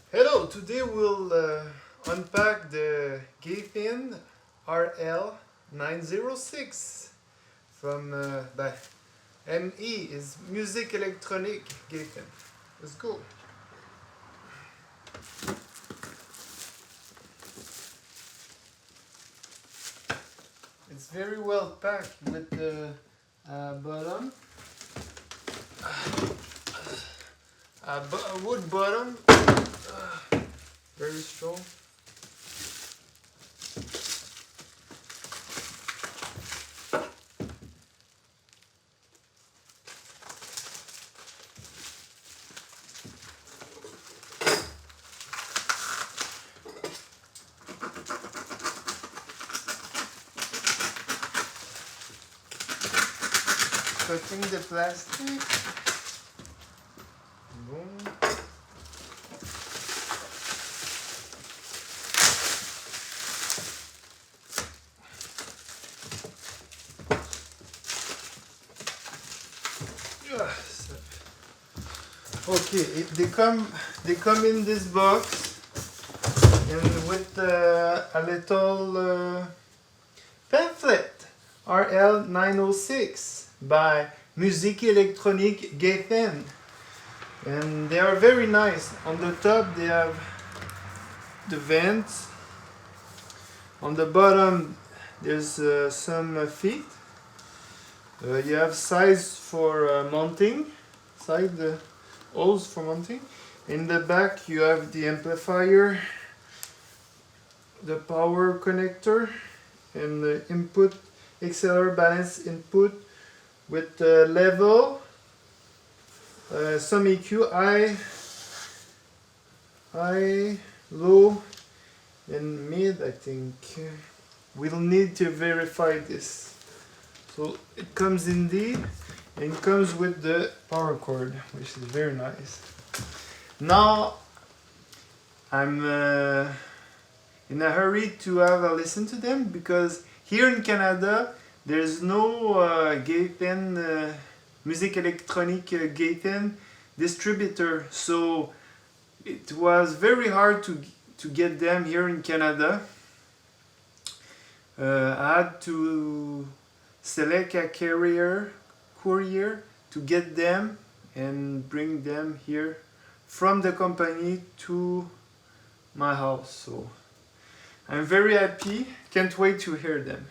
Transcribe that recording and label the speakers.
Speaker 1: Hello, today we'll unpack the GEITHAIN RL906 from ME is Musikelectronic GEITHAIN. Let's go. It's very well packed with the bottom, a wood bottom, very strong. Cutting the plastic. Boom. Yes. Okay, they come in this box and with a little pamphlet RL906 by Musikelectronic GEITHAIN, and they are very nice. On the top they have the vents, on the bottom there's some feet. You have size for mounting, holes for mounting. In the back you have the amplifier, the power connector, and the input XLR balance input with level, some EQ, high, low, and mid. I think we'll need to verify this. So it comes indeed, and it comes with the power cord, which is very nice. Now I'm in a hurry to have a listen to them, because here in Canada there's no GEITHAIN, Musikelectronic GEITHAIN distributor, so it was very hard to get them here in Canada. I had to select a courier to get them and bring them here from the company to my house. So I'm very happy, can't wait to hear them.